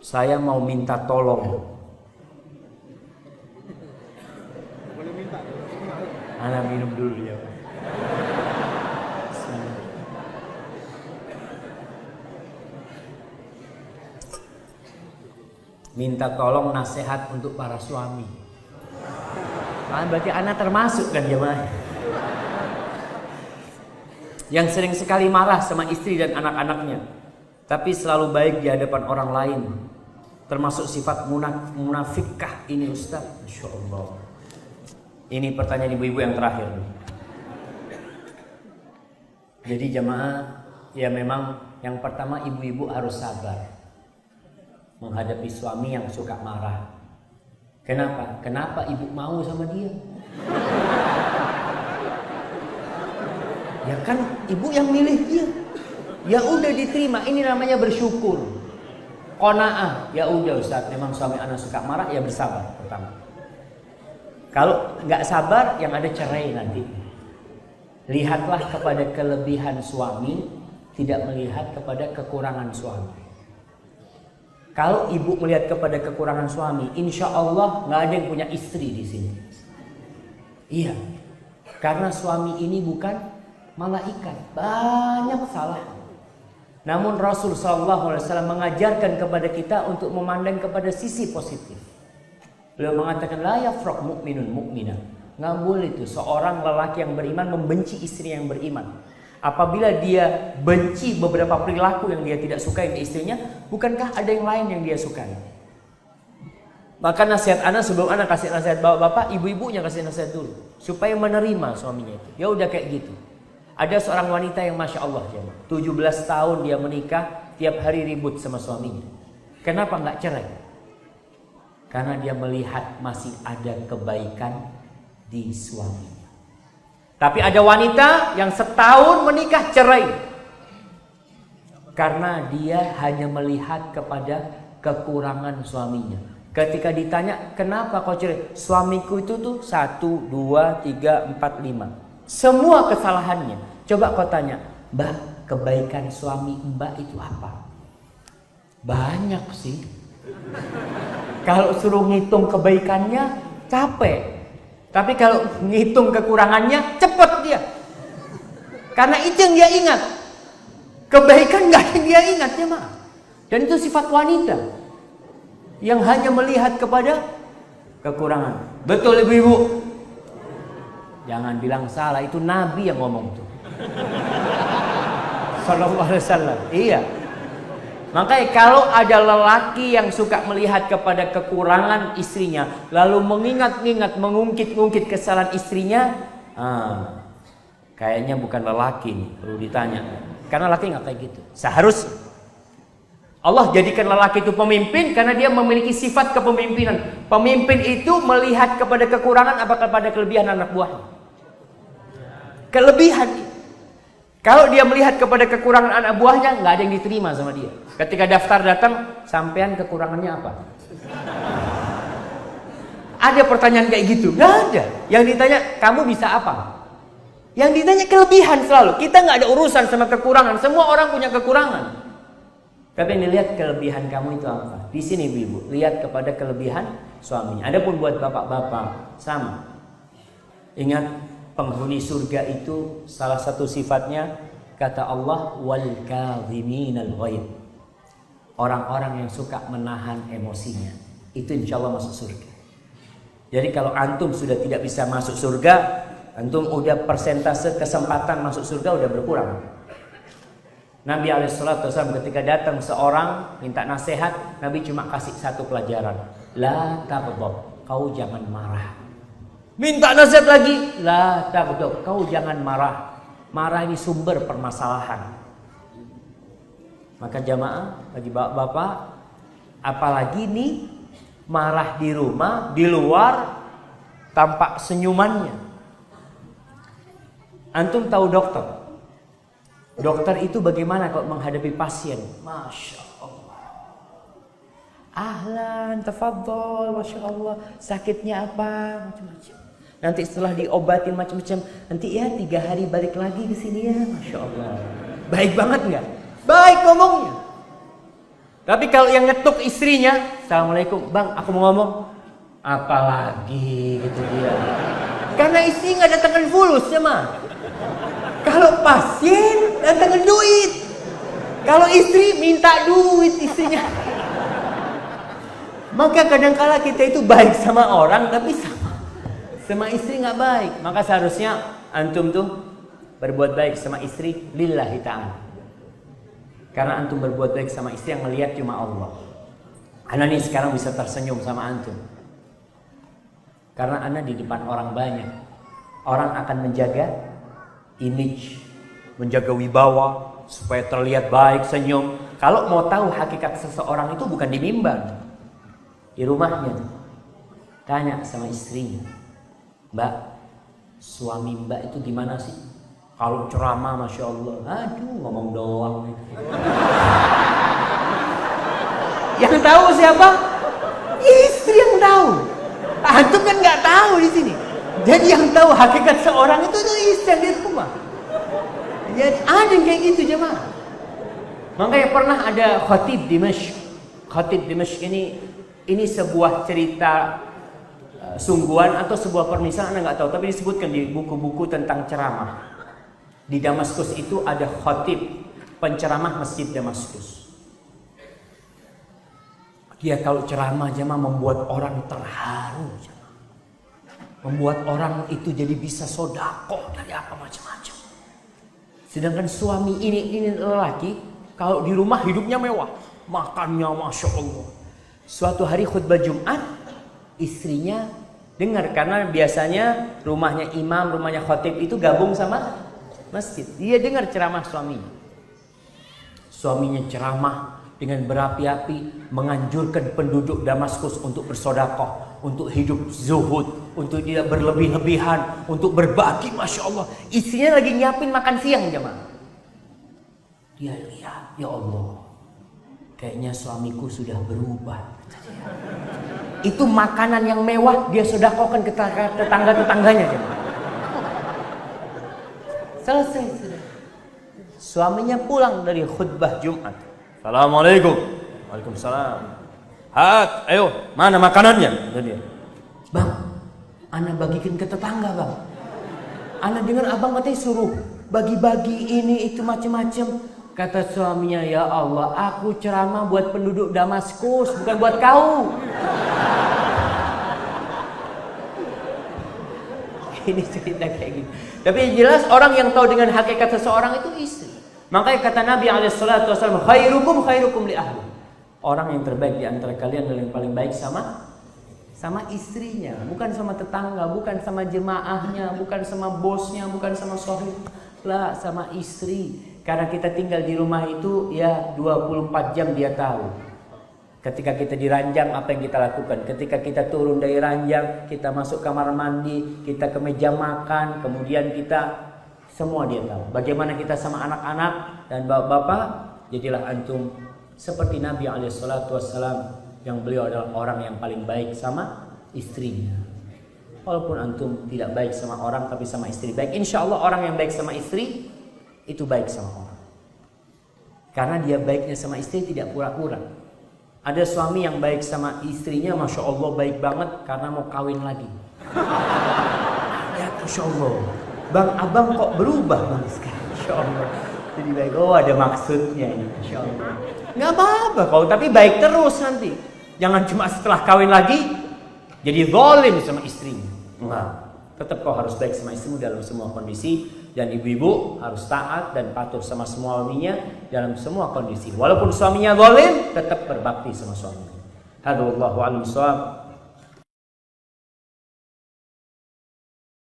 Saya mau minta tolong. Ana minum dulu ya. Minta tolong nasihat untuk para suami. Berarti anak termasuk kan jemaah? Yang sering sekali marah sama istri dan anak-anaknya, tapi selalu baik di hadapan orang lain. Termasuk sifat munafikkah ini Ustaz? Masya Allah. Ini pertanyaan ibu-ibu yang terakhir. Jadi jemaah, ya memang yang pertama ibu-ibu harus sabar menghadapi suami yang suka marah. Kenapa? Kenapa ibu mau sama dia? Ya kan ibu yang milih dia. Ya udah diterima, ini namanya bersyukur. Qanaah, ya udah Ustaz, memang suami anak suka marah, ya bersabar pertama. Kalau nggak sabar, yang ada cerai nanti. Lihatlah kepada kelebihan suami, tidak melihat kepada kekurangan suami. Kalau ibu melihat kepada kekurangan suami, insya Allah nggak ada yang punya istri di sini. Iya, karena suami ini bukan malaikat, banyak salah. Namun Rasul SAW mengajarkan kepada kita untuk memandang kepada sisi positif. Beliau mengatakan la yafraq mu'minun mu'minah. Nggak boleh itu seorang lelaki yang beriman membenci istri yang beriman. Apabila dia benci beberapa perilaku yang dia tidak sukai di istrinya, bukankah ada yang lain yang dia sukai? Maka nasihat anak sebelum anak kasih nasihat bapak, ibu-ibunya kasih nasihat dulu supaya menerima suaminya itu. Ya udah kayak gitu. Ada seorang wanita yang masya Allah, 17 tahun dia menikah, tiap hari ribut sama suaminya. Kenapa nggak cerai? Karena dia melihat masih ada kebaikan di suaminya. Tapi ada wanita yang setahun menikah cerai. Karena dia hanya melihat kepada kekurangan suaminya. Ketika ditanya, kenapa kau cerai? Suamiku itu tuh 1, 2, 3, 4, 5. Semua kesalahannya. Coba kau tanya, Mbak, kebaikan suami Mbak itu apa? Banyak sih. Kalau suruh ngitung kebaikannya capek. Tapi kalau ngitung kekurangannya cepet dia. Karena itu yang dia ingat. Kebaikan gak yang dia ingat ya Mak. Dan itu sifat wanita yang hanya melihat kepada kekurangan. Betul ibu-ibu? Jangan bilang salah, itu Nabi yang ngomong tuh. Sallallahu alaihi wasallam. Iya. Makanya kalau ada lelaki yang suka melihat kepada kekurangan istrinya, lalu mengingat-ingat, mengungkit-ungkit kesalahan istrinya, kayaknya bukan lelaki nih, perlu ditanya. Karena lelaki nggak kayak gitu. Seharusnya Allah jadikan lelaki itu pemimpin karena dia memiliki sifat kepemimpinan. Pemimpin itu melihat kepada kekurangan apa kepada kelebihan anak buahnya. Kelebihan. Kalau dia melihat kepada kekurangan anak buahnya, nggak ada yang diterima sama dia. Ketika daftar datang, sampean kekurangannya apa? Ada pertanyaan kayak gitu? Nggak ada. Yang ditanya, kamu bisa apa? Yang ditanya kelebihan selalu. Kita nggak ada urusan sama kekurangan. Semua orang punya kekurangan. Tapi yang dilihat kelebihan kamu itu apa? Di sini ibu, lihat kepada kelebihan suaminya. Adapun buat bapak-bapak, sama. Ingat, penghuni surga itu salah satu sifatnya kata Allah wal kadhiminal ghaidh. Orang-orang yang suka menahan emosinya itu insya Allah masuk surga. Jadi kalau antum sudah tidak bisa masuk surga, antum udah persentase kesempatan masuk surga udah berkurang. Nabi SAW ketika datang seorang minta nasihat, Nabi cuma kasih satu pelajaran, la taghdab, kau jangan marah. Minta nasihat lagi, la taghdab, kau jangan marah. Marah ini sumber permasalahan. Maka jamaah, bagi bapak-bapak, apalagi nih marah di rumah, di luar tampak senyumannya. Antum tahu dokter? Dokter itu bagaimana kalau menghadapi pasien? Masya Allah. Ahlan, tafadhol, Masya Allah. Sakitnya apa? Macam-macam. Nanti setelah diobatin macam-macam, nanti ya 3 hari balik lagi ke sini ya, Masya Allah. Baik banget nggak? Baik ngomongnya. Tapi kalau yang ngetuk istrinya, Assalamualaikum, bang, aku mau ngomong. Apalagi gitu dia. Karena istri nggak datangkan fulus ya mah. Kalau pasien datangkan duit. Kalau istri minta duit istrinya. Maka kadangkala kita itu baik sama orang tapi sama istri nggak baik. Maka seharusnya antum tuh berbuat baik sama istri lillahi ta'ala. Karena antum berbuat baik sama istri yang melihat cuma Allah. Ana nih sekarang bisa tersenyum sama antum. Karena ana di depan orang banyak. Orang akan menjaga image, menjaga wibawa supaya terlihat baik, senyum. Kalau mau tahu hakikat seseorang itu bukan di mimbar, di rumahnya. Tanya sama istrinya, Mbak, suami Mbak itu gimana sih? Kalau ceramah, Masya Allah, aduh ngomong doang. Yang tahu siapa? Istri yang tahu. Antum kan nggak tahu di sini. Jadi yang tahu hakikat seorang itu istri yang di rumah. Jadi ada yang kayak gitu jemaah. Makanya pernah ada khatib Dimashq. Khatib Dimashq ini sebuah cerita sungguhan atau sebuah permisalan, Anda nggak tahu, tapi disebutkan di buku-buku tentang ceramah. Di Damaskus itu ada khatib penceramah masjid Damaskus. Dia kalau ceramah jemaah membuat orang terharu, jemaah. Membuat orang itu jadi bisa sodako dari apa macam-macam. Sedangkan suami ini lelaki kalau di rumah hidupnya mewah, makannya Masya Allah. Suatu hari khutbah Jumat, istrinya dengar karena biasanya rumahnya imam, rumahnya khatib itu gabung sama masjid. Dia dengar ceramah suaminya. Suaminya ceramah dengan berapi-api menganjurkan penduduk Damaskus untuk bersedekah, untuk hidup zuhud, untuk tidak berlebih-lebihan, untuk berbagi. Masya Allah. Istrinya lagi nyiapin makan siang jemaah. Dia lihat, ya Allah, kayaknya suamiku sudah berubah. Itu makanan yang mewah dia sedekahkan ke tetangga-tetangganya jemaah. Selesai sudah. Suaminya pulang dari khutbah Jumat. Assalamualaikum. Waalaikumsalam. Hat, ayo, mana makanannya? Dia. Bang, ana bagikan ke tetangga, Bang. Ana dengar abang katanya suruh bagi-bagi ini itu macam-macam. Kata suaminya, ya Allah, aku ceramah buat penduduk Damaskus, bukan buat kau. Ini cerita kayak gitu. Tapi jelas orang yang tahu dengan hakikat seseorang itu istri. Makanya kata Nabi SAW, khairukum li ahli. Orang yang terbaik di antara kalian adalah yang paling baik sama istrinya, bukan sama tetangga, bukan sama jemaahnya, bukan sama bosnya, bukan sama suami, lah sama istri. Karena kita tinggal di rumah itu ya 24 jam dia tahu. Ketika kita di ranjang apa yang kita lakukan, ketika kita turun dari ranjang, kita masuk kamar mandi, kita ke meja makan, kemudian kita semua dia tahu. Bagaimana kita sama anak-anak dan bapak-bapak, jadilah antum seperti Nabi SAW yang beliau adalah orang yang paling baik sama istrinya. Walaupun antum tidak baik sama orang tapi sama istri baik, insya Allah orang yang baik sama istri itu baik sama orang. Karena dia baiknya sama istri tidak pura-pura. Ada suami yang baik sama istrinya, Masya Allah baik banget karena mau kawin lagi. Ya Masya Allah, Bang abang kok berubah Bang sekarang, Masya Allah. Jadi baik, oh ada maksudnya ini, Masya Allah. Nggak apa-apa kau, tapi baik terus nanti. Jangan cuma setelah kawin lagi jadi zalim sama istrinya. Enggak, tetap kau harus baik sama istrimu dalam semua kondisi. Dan ibu-ibu harus taat dan patuh sama suaminya dalam semua kondisi. Walaupun suaminya zalim, tetap berbakti sama suaminya. Hadza wallahu a'lam bishawab.